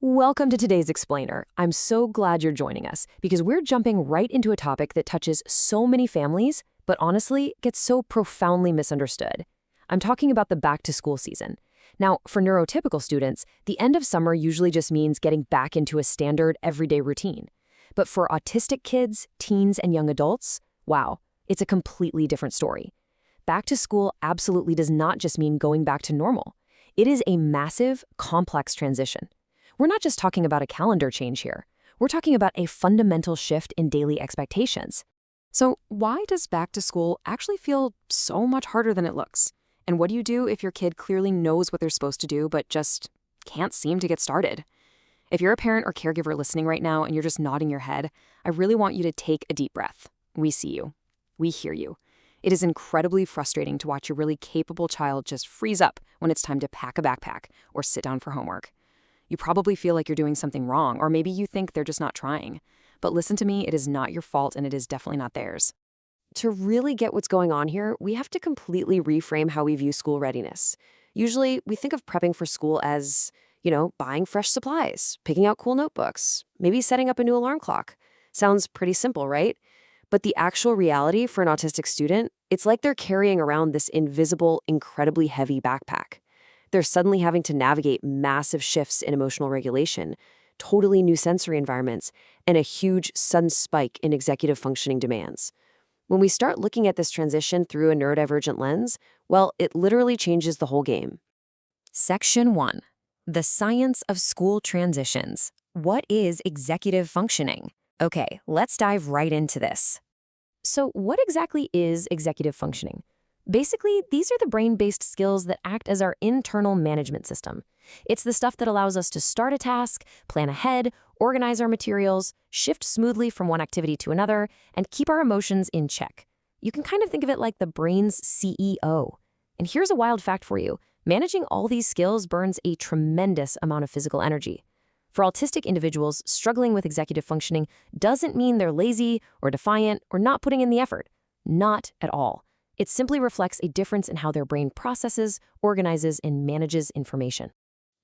Welcome to today's Explainer. I'm so glad you're joining us because we're jumping right into a topic that touches so many families, but honestly gets so profoundly misunderstood. I'm talking about the back-to-school season. Now, for neurotypical students, the end of summer usually just means getting back into a standard everyday routine. But for autistic kids, teens, and young adults, wow, it's a completely different story. Back to school absolutely does not just mean going back to normal. It is a massive, complex transition. We're not just talking about a calendar change here. We're talking about a fundamental shift in daily expectations. So why does back to school actually feel so much harder than it looks? And what do you do if your kid clearly knows what they're supposed to do but just can't seem to get started? If you're a parent or caregiver listening right now and you're just nodding your head, I really want you to take a deep breath. We see you. We hear you. It is incredibly frustrating to watch your really capable child just freeze up when it's time to pack a backpack or sit down for homework. You probably feel like you're doing something wrong, or maybe you think they're just not trying. But listen to me, it is not your fault and it is definitely not theirs. To really get what's going on here, we have to completely reframe how we view school readiness. Usually, we think of prepping for school as, buying fresh supplies, picking out cool notebooks, maybe setting up a new alarm clock. Sounds pretty simple, right? But the actual reality for an autistic student, it's like they're carrying around this invisible, incredibly heavy backpack. They're suddenly having to navigate massive shifts in emotional regulation, totally new sensory environments, and a huge sudden spike in executive functioning demands. When we start looking at this transition through a neurodivergent lens, well, it literally changes the whole game. Section 1. The Science of School Transitions. What is executive functioning? Okay, let's dive right into this. So what exactly is executive functioning? Basically, these are the brain-based skills that act as our internal management system. It's the stuff that allows us to start a task, plan ahead, organize our materials, shift smoothly from one activity to another, and keep our emotions in check. You can kind of think of it like the brain's CEO. And here's a wild fact for you. Managing all these skills burns a tremendous amount of physical energy. For autistic individuals, struggling with executive functioning doesn't mean they're lazy or defiant or not putting in the effort. Not at all. It simply reflects a difference in how their brain processes, organizes, and manages information.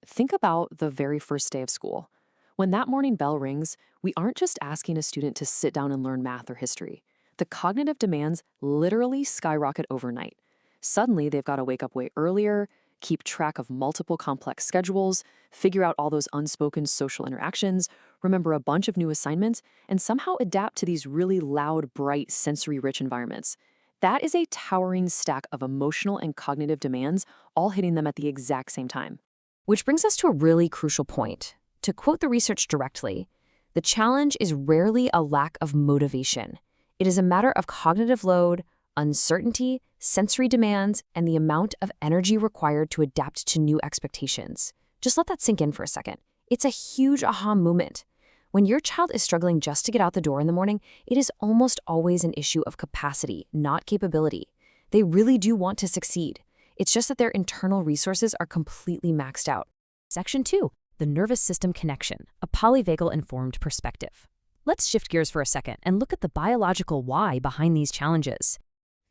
Think about the very first day of school. When that morning bell rings, we aren't just asking a student to sit down and learn math or history. The cognitive demands literally skyrocket overnight. Suddenly, they've got to wake up way earlier, keep track of multiple complex schedules, figure out all those unspoken social interactions, remember a bunch of new assignments, and somehow adapt to these really loud, bright, sensory-rich environments. That is a towering stack of emotional and cognitive demands, all hitting them at the exact same time. Which brings us to a really crucial point. To quote the research directly, the challenge is rarely a lack of motivation. It is a matter of cognitive load, uncertainty, sensory demands, and the amount of energy required to adapt to new expectations. Just let that sink in for a second. It's a huge aha moment. When your child is struggling just to get out the door in the morning, it is almost always an issue of capacity, not capability. They really do want to succeed. It's just that their internal resources are completely maxed out. Section 2. The nervous system connection, a polyvagal-informed perspective. Let's shift gears for a second and look at the biological why behind these challenges.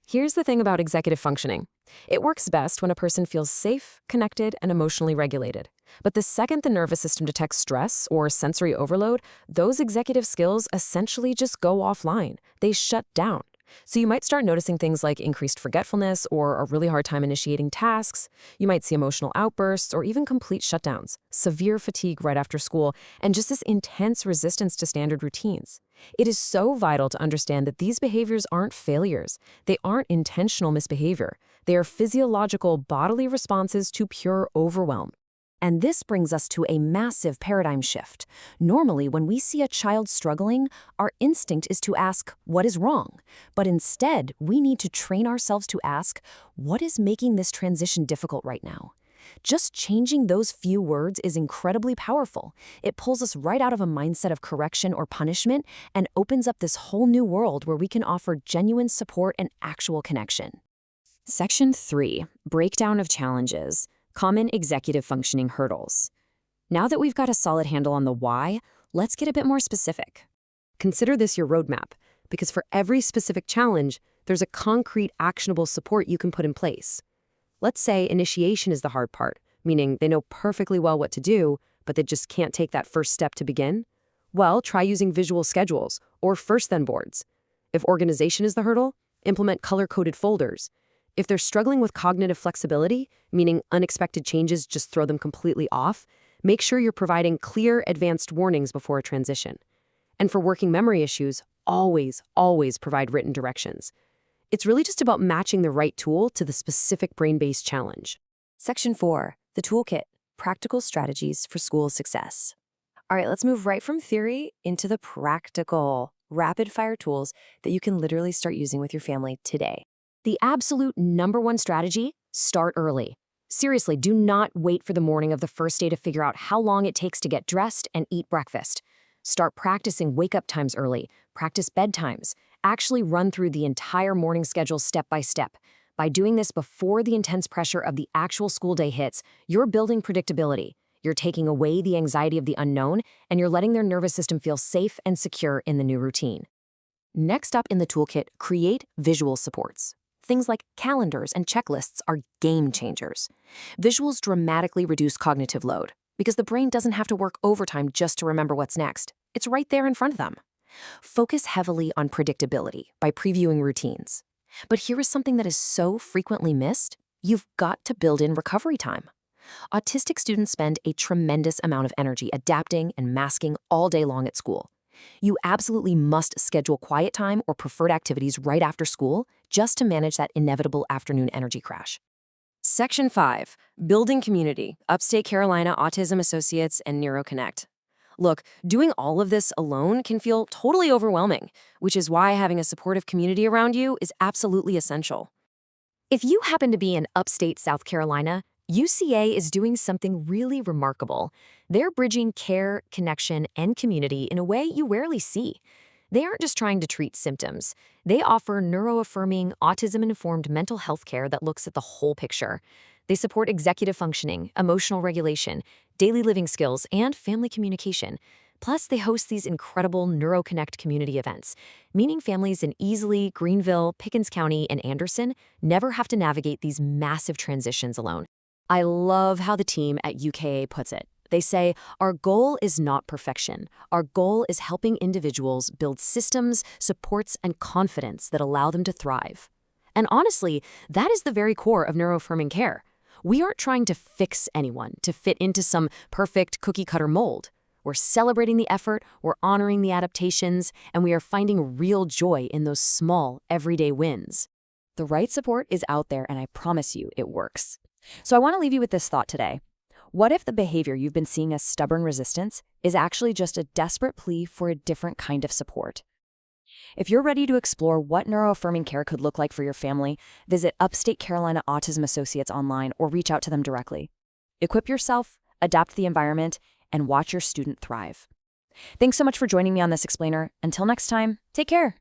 Here's the thing about executive functioning. It works best when a person feels safe, connected, and emotionally regulated. But the second the nervous system detects stress or sensory overload, those executive skills essentially just go offline. They shut down. So you might start noticing things like increased forgetfulness or a really hard time initiating tasks. You might see emotional outbursts or even complete shutdowns, severe fatigue right after school, and just this intense resistance to standard routines. It is so vital to understand that these behaviors aren't failures. They aren't intentional misbehavior. They are physiological bodily responses to pure overwhelm. And this brings us to a massive paradigm shift. Normally, when we see a child struggling, our instinct is to ask, what is wrong? But instead, we need to train ourselves to ask, what is making this transition difficult right now? Just changing those few words is incredibly powerful. It pulls us right out of a mindset of correction or punishment and opens up this whole new world where we can offer genuine support and actual connection. Section 3. Breakdown of challenges. Common executive functioning hurdles. Now that we've got a solid handle on the why, let's get a bit more specific. Consider this your roadmap, because for every specific challenge, there's a concrete, actionable support you can put in place. Let's say initiation is the hard part, meaning they know perfectly well what to do, but they just can't take that first step to begin? Well, try using visual schedules or first-then boards. If organization is the hurdle, implement color-coded folders. If they're struggling with cognitive flexibility, meaning unexpected changes just throw them completely off, make sure you're providing clear, advanced warnings before a transition. And for working memory issues, always provide written directions. It's really just about matching the right tool to the specific brain-based challenge. Section 4, the toolkit, practical strategies for school success. All right, let's move right from theory into the practical, rapid-fire tools that you can literally start using with your family today. The absolute #1 strategy, start early. Seriously, do not wait for the morning of the first day to figure out how long it takes to get dressed and eat breakfast. Start practicing wake-up times early, practice bedtimes, actually run through the entire morning schedule step by step. By doing this before the intense pressure of the actual school day hits, you're building predictability. You're taking away the anxiety of the unknown, and you're letting their nervous system feel safe and secure in the new routine. Next up in the toolkit, create visual supports. Things like calendars and checklists are game changers. Visuals dramatically reduce cognitive load because the brain doesn't have to work overtime just to remember what's next. It's right there in front of them. Focus heavily on predictability by previewing routines. But here is something that is so frequently missed. You've got to build in recovery time. Autistic students spend a tremendous amount of energy adapting and masking all day long at school. You absolutely must schedule quiet time or preferred activities right after school just to manage that inevitable afternoon energy crash. Section 5, building community, Upstate Carolina Autism Associates and NeuroConnect. Look, doing all of this alone can feel totally overwhelming, which is why having a supportive community around you is absolutely essential. If you happen to be in upstate South Carolina, UCA is doing something really remarkable. They're bridging care, connection, and community in a way you rarely see. They aren't just trying to treat symptoms. They offer neuroaffirming, autism-informed mental health care that looks at the whole picture. They support executive functioning, emotional regulation, daily living skills, and family communication. Plus, they host these incredible NeuroConnect community events, meaning families in Easley, Greenville, Pickens County, and Anderson never have to navigate these massive transitions alone. I love how the team at UKA puts it. They say, our goal is not perfection. Our goal is helping individuals build systems, supports, and confidence that allow them to thrive. And honestly, that is the very core of neuroaffirming care. We aren't trying to fix anyone to fit into some perfect cookie-cutter mold. We're celebrating the effort, we're honoring the adaptations, and we are finding real joy in those small, everyday wins. The right support is out there, and I promise you it works. So I want to leave you with this thought today. What if the behavior you've been seeing as stubborn resistance is actually just a desperate plea for a different kind of support? If you're ready to explore what neuroaffirming care could look like for your family, visit Upstate Carolina Autism Associates online or reach out to them directly. Equip yourself, adapt the environment, and watch your student thrive. Thanks so much for joining me on this explainer. Until next time, take care.